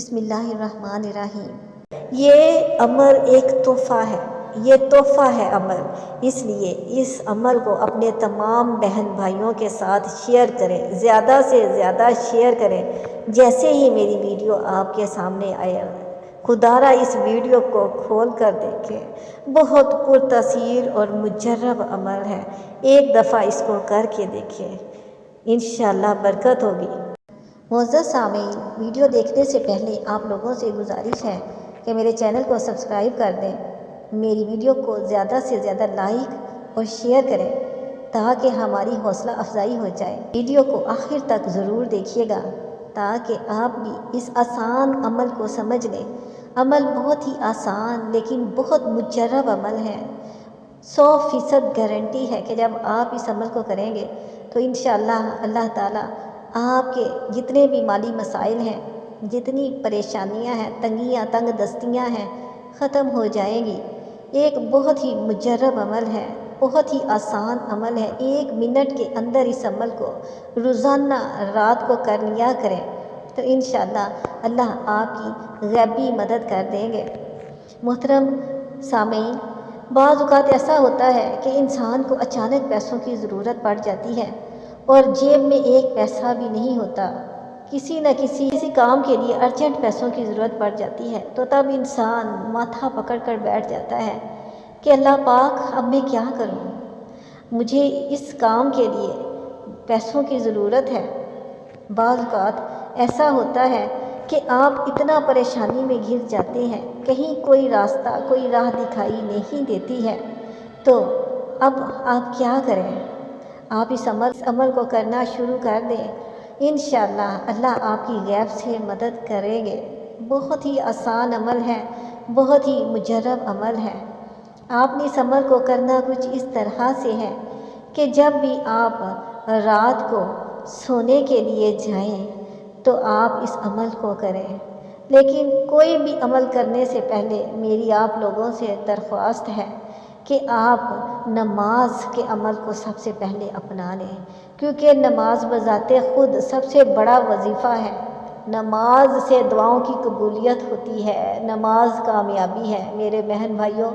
بسم اللہ الرحمن الرحیم۔ یہ عمل ایک تحفہ ہے، یہ تحفہ ہے عمل، اس لیے اس عمل کو اپنے تمام بہن بھائیوں کے ساتھ شیئر کریں، زیادہ سے زیادہ شیئر کریں۔ جیسے ہی میری ویڈیو آپ کے سامنے آئے، خدا را اس ویڈیو کو کھول کر دیکھیں، بہت پرتاثیر اور مجرب عمل ہے، ایک دفعہ اس کو کر کے دیکھیں، انشاءاللہ برکت ہوگی۔ معزز سامعین، ویڈیو دیکھنے سے پہلے آپ لوگوں سے گزارش ہے کہ میرے چینل کو سبسکرائب کر دیں، میری ویڈیو کو زیادہ سے زیادہ لائک اور شیئر کریں تاکہ ہماری حوصلہ افزائی ہو جائے۔ ویڈیو کو آخر تک ضرور دیکھیے گا تاکہ آپ بھی اس آسان عمل کو سمجھ لیں۔ عمل بہت ہی آسان لیکن بہت مجرب عمل ہے۔ 100% گارنٹی ہے کہ جب آپ اس عمل کو کریں گے تو انشاءاللہ اللہ تعالیٰ آپ کے جتنے بھی مالی مسائل ہیں، جتنی پریشانیاں ہیں، تنگ دستیاں ہیں، ختم ہو جائیں گی۔ ایک بہت ہی مجرب عمل ہے، بہت ہی آسان عمل ہے۔ 1 منٹ کے اندر اس عمل کو روزانہ رات کو کر لیا کریں تو انشاءاللہ اللہ آپ کی غیبی مدد کر دیں گے۔ محترم سامعین، بعض اوقات ایسا ہوتا ہے کہ انسان کو اچانک پیسوں کی ضرورت پڑ جاتی ہے اور جیب میں 1 پیسہ بھی نہیں ہوتا، کسی نہ کسی کام کے لیے ارجنٹ پیسوں کی ضرورت پڑ جاتی ہے، تو تب انسان ماتھا پکڑ کر بیٹھ جاتا ہے کہ اللہ پاک اب میں کیا کروں، مجھے اس کام کے لیے پیسوں کی ضرورت ہے۔ بعض اوقات ایسا ہوتا ہے کہ آپ اتنا پریشانی میں گر جاتے ہیں، کہیں کوئی راستہ، کوئی راہ دکھائی نہیں دیتی ہے، تو اب آپ کیا کریں؟ آپ اس عمل کو کرنا شروع کر دیں، انشاءاللہ اللہ آپ کی غیب سے مدد کریں گے۔ بہت ہی آسان عمل ہے، بہت ہی مجرب عمل ہے۔ آپ نے اس عمل کو کرنا کچھ اس طرح سے ہے کہ جب بھی آپ رات کو سونے کے لیے جائیں تو آپ اس عمل کو کریں، لیکن کوئی بھی عمل کرنے سے پہلے میری آپ لوگوں سے درخواست ہے کہ آپ نماز کے عمل کو سب سے پہلے اپنا لیں، کیونکہ نماز بذات خود سب سے بڑا وظیفہ ہے۔ نماز سے دعاؤں کی قبولیت ہوتی ہے، نماز کامیابی ہے۔ میرے بہن بھائیوں،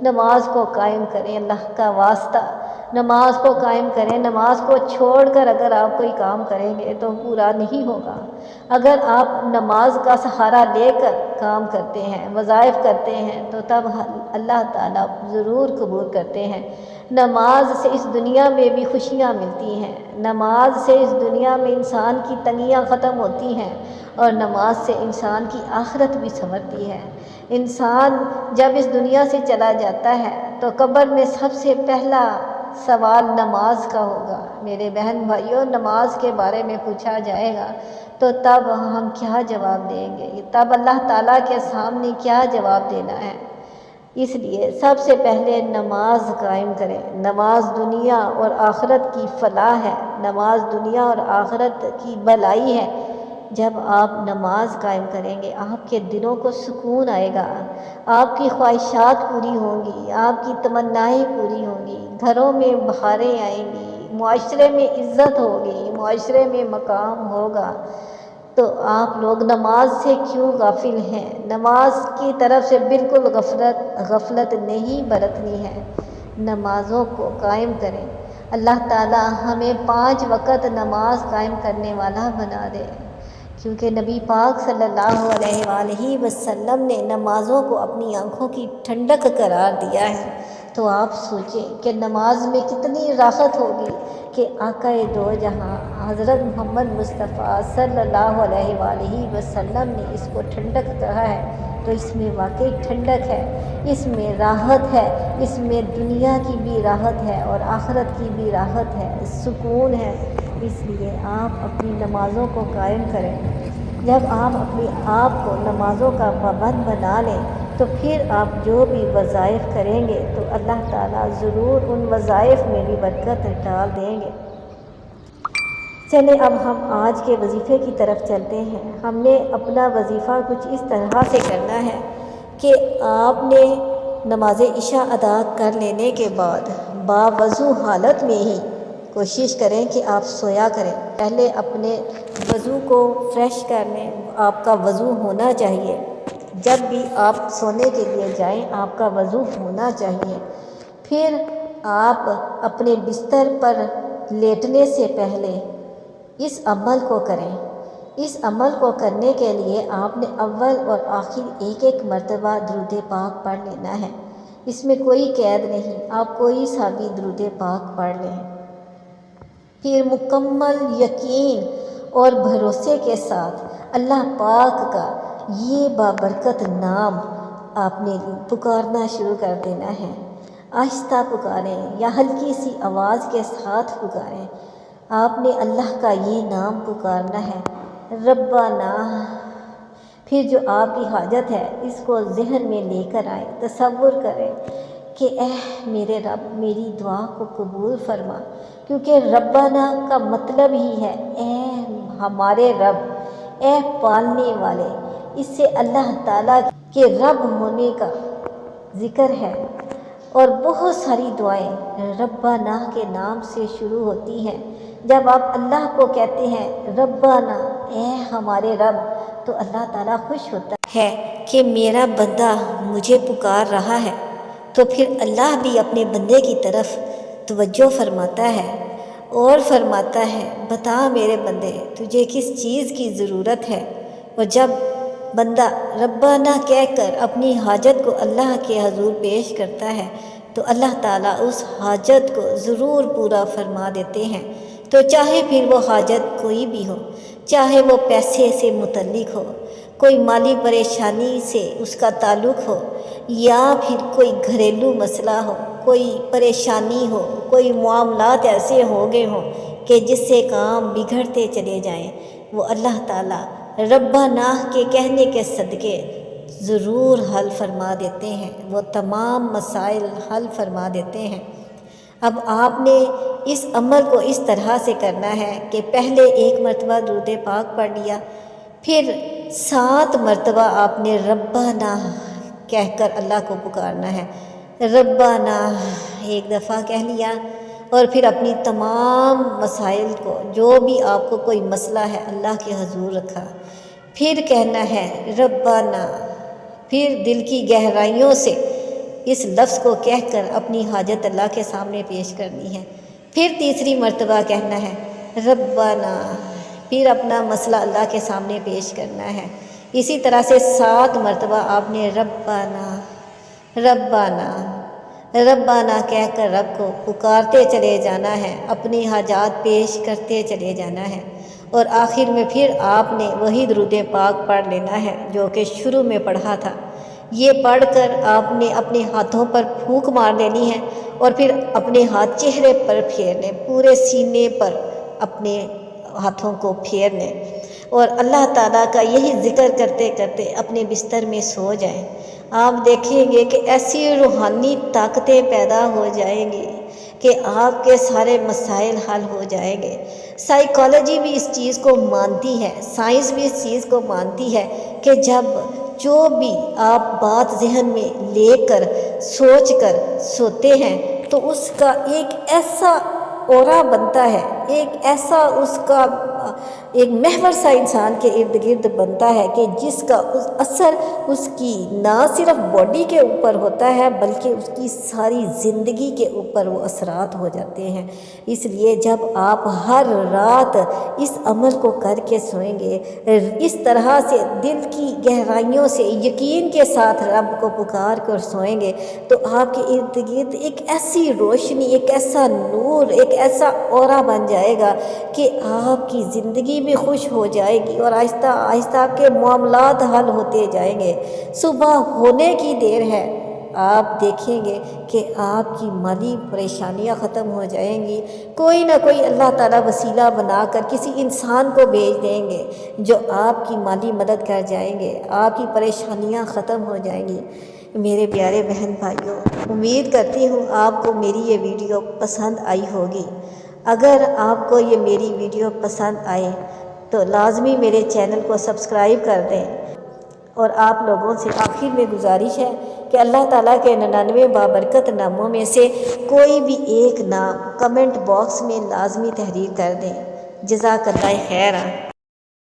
نماز کو قائم کریں، اللہ کا واسطہ نماز کو قائم کریں۔ نماز کو چھوڑ کر اگر آپ کوئی کام کریں گے تو پورا نہیں ہوگا۔ اگر آپ نماز کا سہارا لے کر کام کرتے ہیں، وظائف کرتے ہیں، تو تب اللہ تعالیٰ ضرور قبول کرتے ہیں۔ نماز سے اس دنیا میں بھی خوشیاں ملتی ہیں، نماز سے اس دنیا میں انسان کی تنگیاں ختم ہوتی ہیں، اور نماز سے انسان کی آخرت بھی سنورتی ہے۔ انسان جب اس دنیا سے چلا جاتا ہے تو قبر میں سب سے پہلا سوال نماز کا ہوگا۔ میرے بہن بھائیوں، نماز کے بارے میں پوچھا جائے گا تو تب ہم کیا جواب دیں گے؟ تب اللہ تعالیٰ کے سامنے کیا جواب دینا ہے؟ اس لیے سب سے پہلے نماز قائم کریں۔ نماز دنیا اور آخرت کی فلاح ہے، نماز دنیا اور آخرت کی بھلائی ہے۔ جب آپ نماز قائم کریں گے، آپ کے دلوں کو سکون آئے گا، آپ کی خواہشات پوری ہوں گی، آپ کی تمنائیں پوری ہوں گی، گھروں میں بہاریں آئیں گی، معاشرے میں عزت ہوگی، معاشرے میں مقام ہوگا۔ تو آپ لوگ نماز سے کیوں غافل ہیں؟ نماز کی طرف سے بالکل غفلت نہیں برتنی ہے۔ نمازوں کو قائم کریں۔ اللہ تعالیٰ ہمیں 5 وقت نماز قائم کرنے والا بنا دے، کیونکہ نبی پاک صلی اللہ علیہ وآلہ وسلم نے نمازوں کو اپنی آنکھوں کی ٹھنڈک قرار دیا ہے۔ تو آپ سوچیں کہ نماز میں کتنی راحت ہوگی کہ آقا دو جہاں حضرت محمد مصطفیٰ صلی اللہ علیہ وآلہ وسلم نے اس کو ٹھنڈک کہا ہے، تو اس میں واقعی ٹھنڈک ہے، اس میں راحت ہے، اس میں دنیا کی بھی راحت ہے اور آخرت کی بھی راحت ہے، سکون ہے۔ اس لیے آپ اپنی نمازوں کو قائم کریں۔ جب آپ اپنے آپ کو نمازوں کا پابند بنا لیں تو پھر آپ جو بھی وظائف کریں گے تو اللہ تعالیٰ ضرور ان وظائف میں بھی برکت ڈال دیں گے۔ چلیں اب ہم آج کے وظیفے کی طرف چلتے ہیں۔ ہم نے اپنا وظیفہ کچھ اس طرح سے کرنا ہے کہ آپ نے نماز عشاء ادا کر لینے کے بعد باوضو حالت میں ہی کوشش کریں کہ آپ سویا کریں۔ پہلے اپنے وضو کو فریش کر لیں، آپ کا وضو ہونا چاہیے، جب بھی آپ سونے کے لیے جائیں آپ کا وضو ہونا چاہیے۔ پھر آپ اپنے بستر پر لیٹنے سے پہلے اس عمل کو کریں۔ اس عمل کو کرنے کے لیے آپ نے اول اور آخر ایک مرتبہ درود پاک پڑھ لینا ہے، اس میں کوئی قید نہیں، آپ کوئی سا بھی درود پاک پڑھ لیں۔ پھر مکمل یقین اور بھروسے کے ساتھ اللہ پاک کا یہ بابرکت نام آپ نے پکارنا شروع کر دینا ہے۔ آہستہ پکاریں یا ہلکی سی آواز کے ساتھ پکاریں، آپ نے اللہ کا یہ نام پکارنا ہے، ربنا۔ پھر جو آپ کی حاجت ہے اس کو ذہن میں لے کر آئیں، تصور کریں کہ اے میرے رب میری دعا کو قبول فرما، کیونکہ ربنا کا مطلب ہی ہے اے ہمارے رب، اے پالنے والے۔ اس سے اللہ تعالیٰ کے رب ہونے کا ذکر ہے، اور بہت ساری دعائیں ربنا کے نام سے شروع ہوتی ہیں۔ جب آپ اللہ کو کہتے ہیں ربنا اے ہمارے رب، تو اللہ تعالیٰ خوش ہوتا ہے کہ میرا بندہ مجھے پکار رہا ہے، تو پھر اللہ بھی اپنے بندے کی طرف توجہ فرماتا ہے اور فرماتا ہے بتا میرے بندے تجھے کس چیز کی ضرورت ہے۔ اور جب بندہ ربنا کہہ کر اپنی حاجت کو اللہ کے حضور پیش کرتا ہے تو اللہ تعالیٰ اس حاجت کو ضرور پورا فرما دیتے ہیں۔ تو چاہے پھر وہ حاجت کوئی بھی ہو، چاہے وہ پیسے سے متعلق ہو، کوئی مالی پریشانی سے اس کا تعلق ہو، یا پھر کوئی گھریلو مسئلہ ہو، کوئی پریشانی ہو، کوئی معاملات ایسے ہو گئے ہوں کہ جس سے کام بگڑتے چلے جائیں، وہ اللہ تعالیٰ ربنا کے کہنے کے صدقے ضرور حل فرما دیتے ہیں، وہ تمام مسائل حل فرما دیتے ہیں۔ اب آپ نے اس عمل کو اس طرح سے کرنا ہے کہ پہلے 1 مرتبہ درود پاک پڑھ لیا، پھر 7 مرتبہ آپ نے ربنا کہہ کر اللہ کو پکارنا ہے۔ ربنا 1 دفعہ کہہ لیا، اور پھر اپنی تمام مسائل کو، جو بھی آپ کو کوئی مسئلہ ہے اللہ کے حضور رکھا، پھر کہنا ہے ربنا، پھر دل کی گہرائیوں سے اس لفظ کو کہہ کر اپنی حاجت اللہ کے سامنے پیش کرنی ہے، پھر تیسری مرتبہ کہنا ہے ربنا، پھر اپنا مسئلہ اللہ کے سامنے پیش کرنا ہے۔ اسی طرح سے 7 مرتبہ آپ نے ربنا ربنا ربنا کہہ کر رب کو پکارتے چلے جانا ہے، اپنی حاجات پیش کرتے چلے جانا ہے، اور آخر میں پھر آپ نے وہی درود پاک پڑھ لینا ہے جو کہ شروع میں پڑھا تھا۔ یہ پڑھ کر آپ نے اپنے ہاتھوں پر پھونک مار لینی ہے، اور پھر اپنے ہاتھ چہرے پر پھیرنے، پورے سینے پر اپنے ہاتھوں کو پھیرنے، اور اللہ تعالیٰ کا یہی ذکر کرتے کرتے اپنے بستر میں سو جائیں۔ آپ دیکھیں گے کہ ایسی روحانی طاقتیں پیدا ہو جائیں گی کہ آپ کے سارے مسائل حل ہو جائیں گے۔ سائیکالوجی بھی اس چیز کو مانتی ہے، سائنس بھی اس چیز کو مانتی ہے کہ جب جو بھی آپ بات ذہن میں لے کر سوچ کر سوتے ہیں تو اس کا ایک ایسا اورا بنتا ہے، ایک ایسا اس کا ایک محور سا انسان کے ارد گرد بنتا ہے کہ جس کا اثر اس کی نہ صرف باڈی کے اوپر ہوتا ہے بلکہ اس کی ساری زندگی کے اوپر وہ اثرات ہو جاتے ہیں۔ اس لیے جب آپ ہر رات اس عمل کو کر کے سوئیں گے، اس طرح سے دل کی گہرائیوں سے یقین کے ساتھ رب کو پکار کر سوئیں گے، تو آپ کے ارد گرد ایک ایسی روشنی، ایک ایسا نور، ایک ایسا اورا بن جائے گا کہ آپ کی زندگی بھی خوش ہو جائے گی، اور آہستہ آہستہ آپ کے معاملات حل ہوتے جائیں گے۔ صبح ہونے کی دیر ہے، آپ دیکھیں گے کہ آپ کی مالی پریشانیاں ختم ہو جائیں گی، کوئی نہ کوئی اللہ تعالیٰ وسیلہ بنا کر کسی انسان کو بھیج دیں گے جو آپ کی مالی مدد کر جائیں گے، آپ کی پریشانیاں ختم ہو جائیں گی۔ میرے پیارے بہن بھائیوں، امید کرتی ہوں آپ کو میری یہ ویڈیو پسند آئی ہوگی۔ اگر آپ کو یہ میری ویڈیو پسند آئے تو لازمی میرے چینل کو سبسکرائب کر دیں، اور آپ لوگوں سے آخر میں گزارش ہے کہ اللہ تعالیٰ کے 99 بابرکت ناموں میں سے کوئی بھی ایک نام کمنٹ باکس میں لازمی تحریر کر دیں۔ جزاک اللہ خیرا۔